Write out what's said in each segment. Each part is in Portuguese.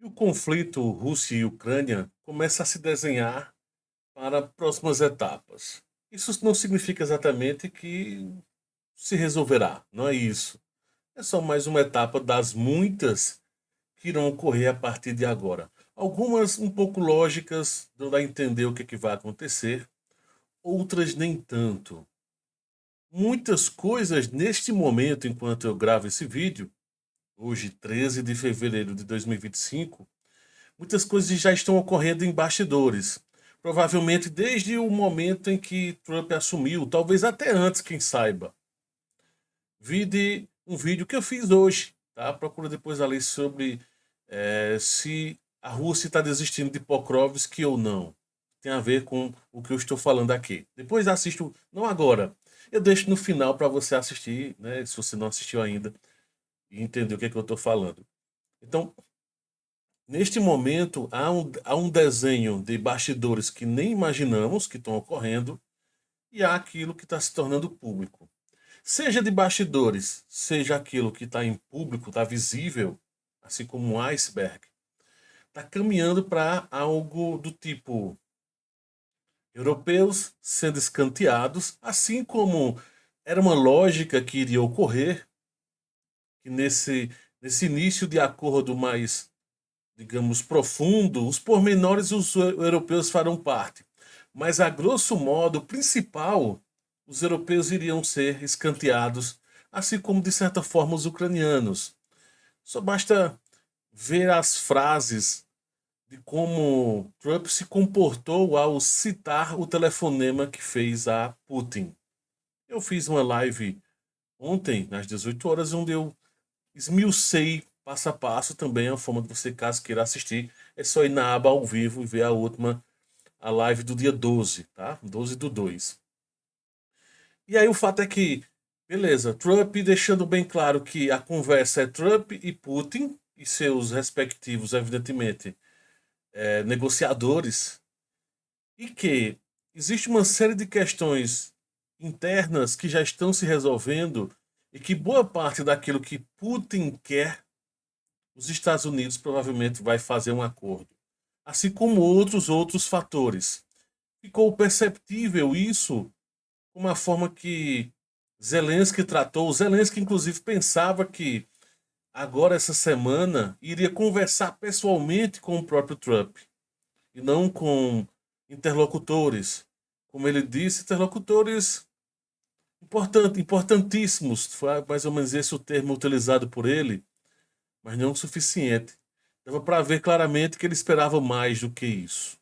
E o conflito Rússia e Ucrânia começa a se desenhar para próximas etapas. Isso não significa exatamente que se resolverá, não é isso. É só mais uma etapa das muitas que irão ocorrer a partir de agora. Algumas um pouco lógicas, dando a entender o que vai acontecer, outras nem tanto. Muitas coisas neste momento, enquanto eu gravo esse vídeo, hoje 13 de fevereiro de 2025, muitas coisas já estão ocorrendo em bastidores. Provavelmente desde o momento em que Trump assumiu, talvez até antes, quem saiba. Vi um vídeo que eu fiz hoje, tá? Procura depois ali sobre se a Rússia está desistindo de Pokrovsky ou não. Tem a ver com o que eu estou falando aqui. Depois assisto, não agora. Eu deixo no final para você assistir, né? Se você não assistiu ainda e entender o que, é que eu estou falando. Então, neste momento, há um desenho de bastidores que nem imaginamos que estão ocorrendo e há aquilo que está se tornando público. Seja de bastidores, seja aquilo que está em público, está visível, assim como um iceberg, está caminhando para algo do tipo europeus sendo escanteados, assim como era uma lógica que iria ocorrer, que nesse início de acordo mais, digamos, profundo, os pormenores os europeus farão parte. Mas, a grosso modo, o principal, os europeus iriam ser escanteados, assim como, de certa forma, os ucranianos. Só basta ver as frases de como Trump se comportou ao citar o telefonema que fez a Putin. Eu fiz uma live ontem, às 18 horas, onde eu esmiucei passo a passo também a forma de você, caso queira assistir, é só ir na aba ao vivo e ver a última, a live do dia 12, tá? 12/2. E aí o fato é que, beleza, Trump deixando bem claro que a conversa é Trump e Putin e seus respectivos, evidentemente, negociadores, e que existe uma série de questões internas que já estão se resolvendo e que boa parte daquilo que Putin quer, os Estados Unidos provavelmente vai fazer um acordo, assim como outros fatores. Ficou perceptível isso como a forma que Zelensky tratou. Zelensky, inclusive, pensava que agora, essa semana, iria conversar pessoalmente com o próprio Trump e não com interlocutores. Como ele disse, interlocutores importantíssimos, foi mais ou menos esse o termo utilizado por ele, mas não o suficiente. Dava para ver claramente que ele esperava mais do que isso.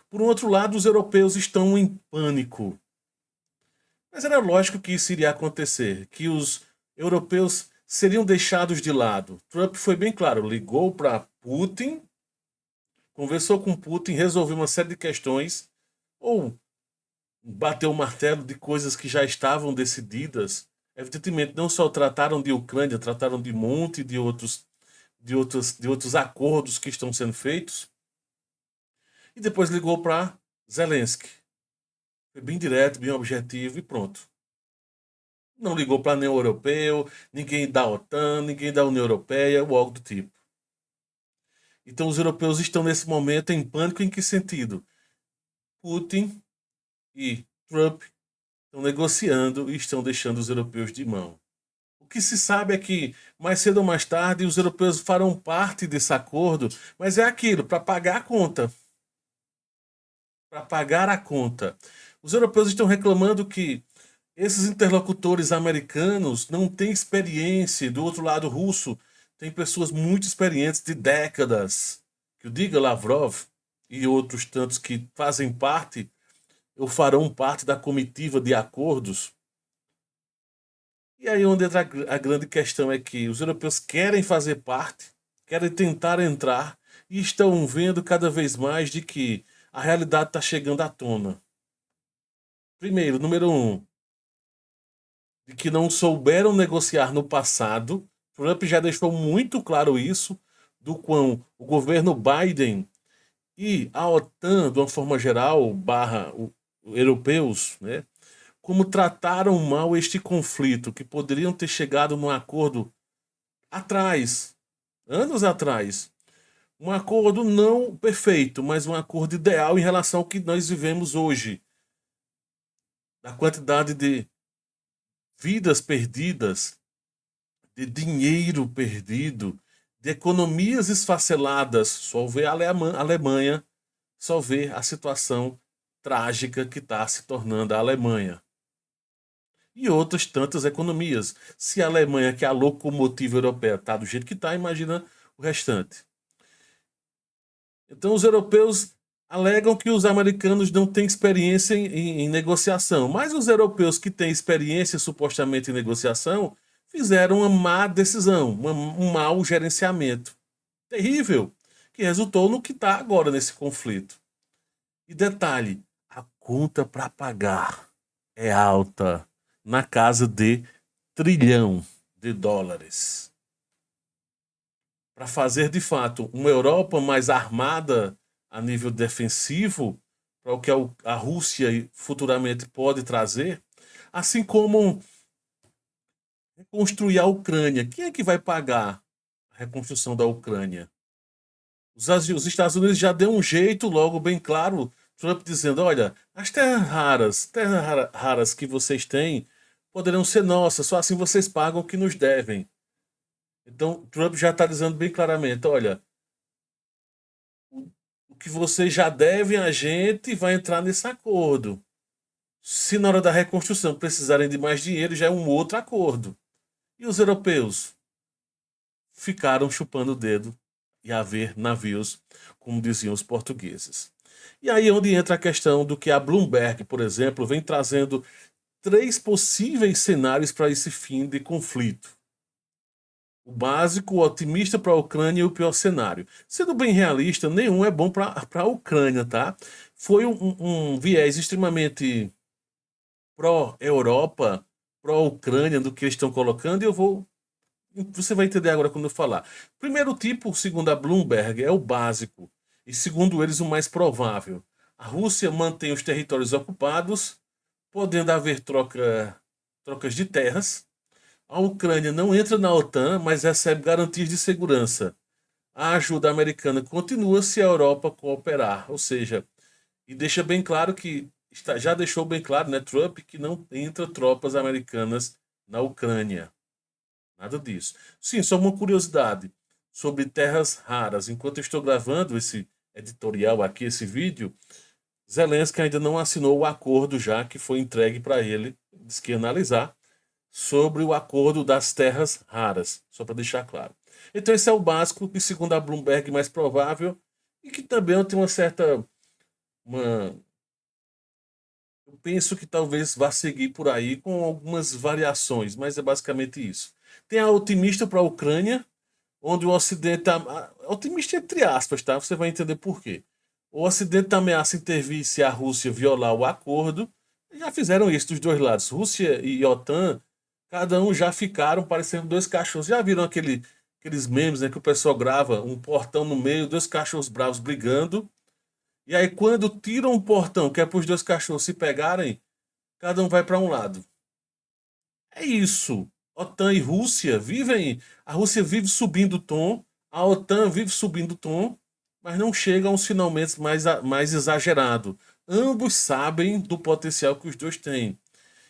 Por um outro lado, os europeus estão em pânico. Mas era lógico que isso iria acontecer, que os europeus seriam deixados de lado. Trump foi bem claro, ligou para Putin, conversou com Putin, resolveu uma série de questões, ou bateu o martelo de coisas que já estavam decididas. Evidentemente, não só trataram de Ucrânia, trataram de um monte de outros acordos que estão sendo feitos. E depois ligou para Zelensky. Foi bem direto, bem objetivo e pronto. Não ligou para nenhum europeu, ninguém da OTAN, ninguém da União Europeia, ou algo do tipo. Então os europeus estão nesse momento em pânico em que sentido? Putin e Trump estão negociando e estão deixando os europeus de mão. O que se sabe é que, mais cedo ou mais tarde, os europeus farão parte desse acordo, mas é aquilo, para pagar a conta. Para pagar a conta. Os europeus estão reclamando que esses interlocutores americanos não têm experiência. Do outro lado russo, tem pessoas muito experientes de décadas. Que o diga Lavrov e outros tantos que fazem parte ou farão parte da comitiva de acordos. E aí onde entra a grande questão é que os europeus querem fazer parte, querem tentar entrar e estão vendo cada vez mais de que a realidade está chegando à tona. Primeiro, número um, de que não souberam negociar no passado. Trump já deixou muito claro isso, do quão o governo Biden e a OTAN, de uma forma geral, barra europeus, né, como trataram mal este conflito, que poderiam ter chegado num acordo atrás, anos atrás. Um acordo não perfeito, mas um acordo ideal em relação ao que nós vivemos hoje. Da quantidade de vidas perdidas, de dinheiro perdido, de economias esfaceladas. Só ver a Alemanha, só ver a situação trágica que está se tornando a Alemanha. E outras tantas economias. Se a Alemanha, que é a locomotiva europeia, está do jeito que está, imagina o restante. Então, os europeus alegam que os americanos não têm experiência em negociação, mas os europeus que têm experiência supostamente em negociação fizeram uma má decisão, um mau gerenciamento terrível, que resultou no que está agora nesse conflito. E detalhe, a conta para pagar é alta, na casa de trilhão de dólares. Para fazer de fato uma Europa mais armada a nível defensivo, para o que a Rússia futuramente pode trazer, assim como reconstruir a Ucrânia. Quem é que vai pagar a reconstrução da Ucrânia? Os Estados Unidos já deu um jeito, logo bem claro, Trump dizendo: olha, as terras raras que vocês têm poderão ser nossas, só assim vocês pagam o que nos devem. Então, Trump já está dizendo bem claramente: olha, o que vocês já devem a gente vai entrar nesse acordo. Se na hora da reconstrução precisarem de mais dinheiro, já é um outro acordo. E os europeus ficaram chupando o dedo e a ver navios, como diziam os portugueses. E aí é onde entra a questão do que a Bloomberg, por exemplo, vem trazendo 3 possíveis cenários para esse fim de conflito. O básico, o otimista para a Ucrânia e o pior cenário. Sendo bem realista, nenhum é bom para a Ucrânia, tá? Foi um viés extremamente pró-Europa, pró-Ucrânia do que eles estão colocando, e eu vou. Você vai entender agora quando eu falar. Primeiro tipo, segundo a Bloomberg, é o básico, e segundo eles, o mais provável. A Rússia mantém os territórios ocupados, podendo haver trocas de terras. A Ucrânia não entra na OTAN, mas recebe garantias de segurança. A ajuda americana continua se a Europa cooperar, ou seja, e deixa bem claro que já deixou bem claro, né, Trump, que não entra tropas americanas na Ucrânia. Nada disso. Sim, só uma curiosidade sobre terras raras. Enquanto eu estou gravando esse editorial aqui, esse vídeo, Zelensky ainda não assinou o acordo já que foi entregue para ele, disse que ia analisar, sobre o acordo das terras raras, só para deixar claro. Então esse é o básico, que segundo a Bloomberg mais provável, e que também tem uma certa... Eu penso que talvez vá seguir por aí com algumas variações, mas é basicamente isso. Tem a otimista para a Ucrânia, onde o Ocidente... Otimista entre aspas, tá? Você vai entender por quê. O Ocidente ameaça intervir se a Rússia violar o acordo. Já fizeram isso dos dois lados. Rússia e OTAN, cada um já ficaram parecendo dois cachorros. Já viram aqueles memes, né, que o pessoal grava um portão no meio, dois cachorros bravos brigando. E aí, quando tiram um portão, que é para os dois cachorros se pegarem, cada um vai para um lado. É isso. OTAN e Rússia vivem. A Rússia vive subindo o tom, a OTAN vive subindo o tom, mas não chega a uns finalmente mais exagerado. Ambos sabem do potencial que os dois têm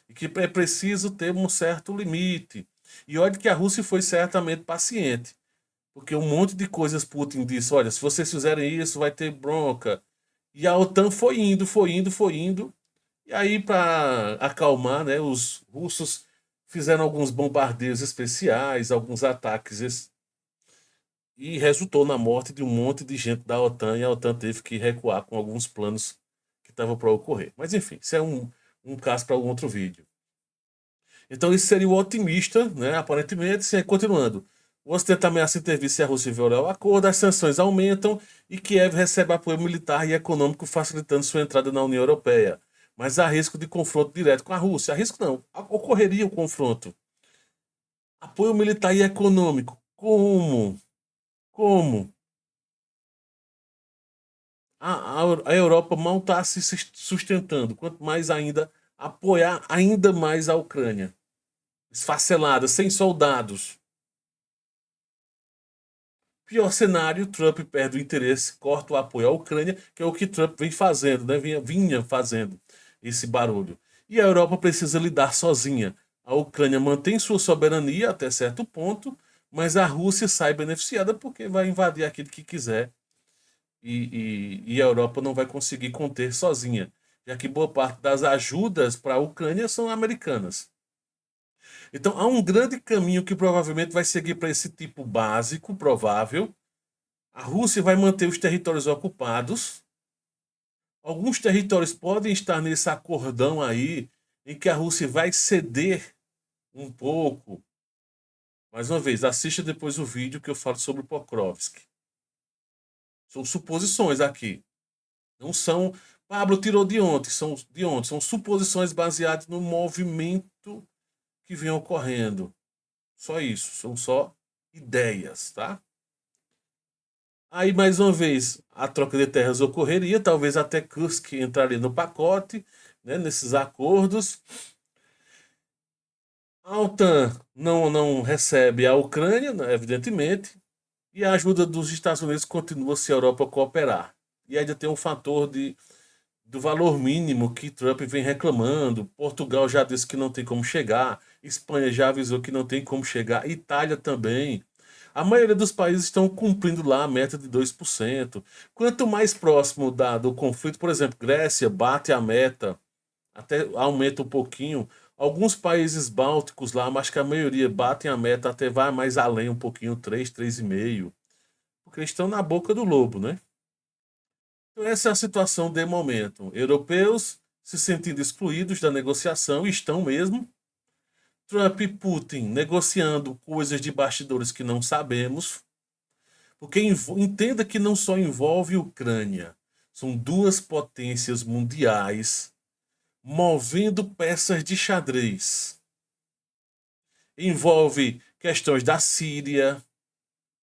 e que é preciso ter um certo limite. E olha que a Rússia foi certamente paciente, porque um monte de coisas Putin disse: olha, se vocês fizerem isso, vai ter bronca. E a OTAN foi indo, foi indo, foi indo. E aí, para acalmar, né, os russos fizeram alguns bombardeios especiais, alguns ataques, e resultou na morte de um monte de gente da OTAN, e a OTAN teve que recuar com alguns planos que estavam para ocorrer. Mas enfim, isso é um caso para um outro vídeo. Então, isso seria o otimista, né? Aparentemente, sim, continuando. O Ocidente ameaça intervir se a Rússia violar o acordo, as sanções aumentam e Kiev recebe apoio militar e econômico, facilitando sua entrada na União Europeia. Mas há risco de confronto direto com a Rússia. Há risco não, ocorreria o confronto. Apoio militar e econômico. Como? Como? A Europa mal está se sustentando, quanto mais ainda apoiar ainda mais a Ucrânia. Esfacelada, sem soldados. Pior cenário, Trump perde o interesse, corta o apoio à Ucrânia, que é o que Trump vem fazendo, né? Vinha fazendo esse barulho. E a Europa precisa lidar sozinha. A Ucrânia mantém sua soberania até certo ponto, mas a Rússia sai beneficiada porque vai invadir aquilo que quiser e a Europa não vai conseguir conter sozinha, já que boa parte das ajudas para a Ucrânia são americanas. Então há um grande caminho que provavelmente vai seguir para esse tipo básico, provável. A Rússia vai manter os territórios ocupados. Alguns territórios podem estar nesse acordão aí, em que a Rússia vai ceder um pouco. Mais uma vez, assista depois o vídeo que eu falo sobre Pokrovsk. São suposições aqui. Não são. Pablo tirou de ontem. São suposições baseadas no movimento que vem ocorrendo. Só isso. São só ideias, tá? Aí, mais uma vez, a troca de terras ocorreria, talvez até Kursk entraria no pacote, né, nesses acordos. A OTAN não recebe a Ucrânia, né, evidentemente, e a ajuda dos Estados Unidos continua se a Europa cooperar. E ainda tem um fator do valor mínimo que Trump vem reclamando. Portugal já disse que não tem como chegar, Espanha já avisou que não tem como chegar, Itália também. A maioria dos países estão cumprindo lá a meta de 2%. Quanto mais próximo do conflito, por exemplo, Grécia bate a meta, até aumenta um pouquinho. Alguns países bálticos lá, mas que a maioria batem a meta, até vai mais além um pouquinho, 3, 3,5. Porque eles estão na boca do lobo, né? Então essa é a situação de momento. Europeus se sentindo excluídos da negociação, estão mesmo. Trump e Putin negociando coisas de bastidores que não sabemos. Porque entenda que não só envolve Ucrânia, são duas potências mundiais movendo peças de xadrez. Envolve questões da Síria.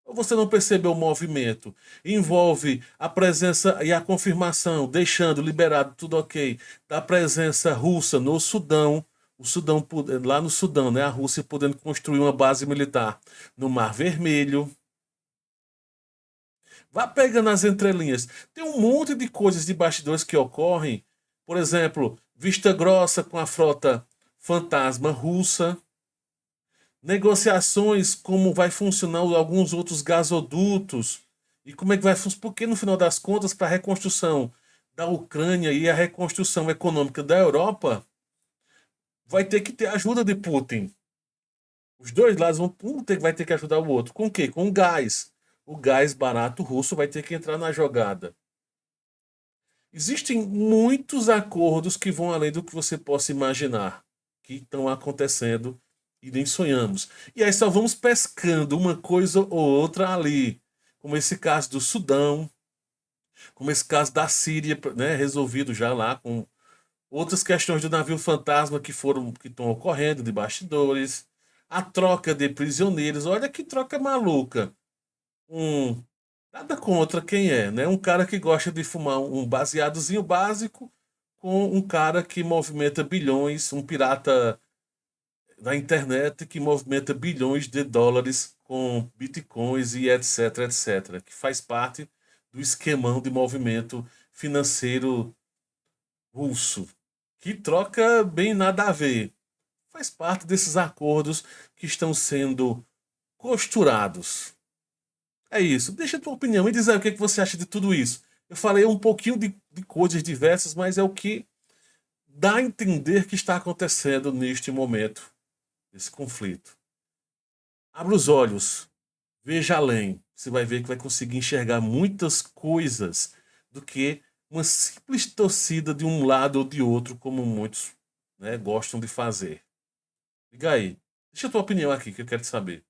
Ou você não percebeu o movimento? Envolve a presença e a confirmação, deixando liberado tudo ok, da presença russa no Sudão. O Sudão, lá no Sudão, né? A Rússia podendo construir uma base militar no Mar Vermelho. Vá pegando as entrelinhas. Tem um monte de coisas de bastidores que ocorrem. Por exemplo, Vista Grossa com a frota fantasma russa. Negociações, como vai funcionar alguns outros gasodutos. E como é que vai funcionar. Porque no final das contas, para a reconstrução da Ucrânia e a reconstrução econômica da Europa, vai ter que ter ajuda de Putin. Os dois lados vai ter que ajudar o outro. Com o quê? Com o gás. O gás barato russo vai ter que entrar na jogada. Existem muitos acordos que vão além do que você possa imaginar, que estão acontecendo e nem sonhamos. E aí só vamos pescando uma coisa ou outra ali, como esse caso do Sudão, como esse caso da Síria, né, resolvido já lá com outras questões do navio fantasma que estão ocorrendo de bastidores, a troca de prisioneiros. Olha que troca maluca. Um Nada contra quem é, né? Um cara que gosta de fumar um baseadozinho básico com um cara que movimenta bilhões, um pirata da internet que movimenta bilhões de dólares com bitcoins e etc, etc, que faz parte do esquemão de movimento financeiro russo, que troca bem nada a ver. Faz parte desses acordos que estão sendo costurados. É isso. Deixa a tua opinião e diz aí o que, é que você acha de tudo isso. Eu falei um pouquinho de coisas diversas, mas é o que dá a entender que está acontecendo neste momento, esse conflito. Abra os olhos, veja além. Você vai ver que vai conseguir enxergar muitas coisas do que uma simples torcida de um lado ou de outro, como muitos, né, gostam de fazer. Liga aí. Deixa a tua opinião aqui que eu quero saber.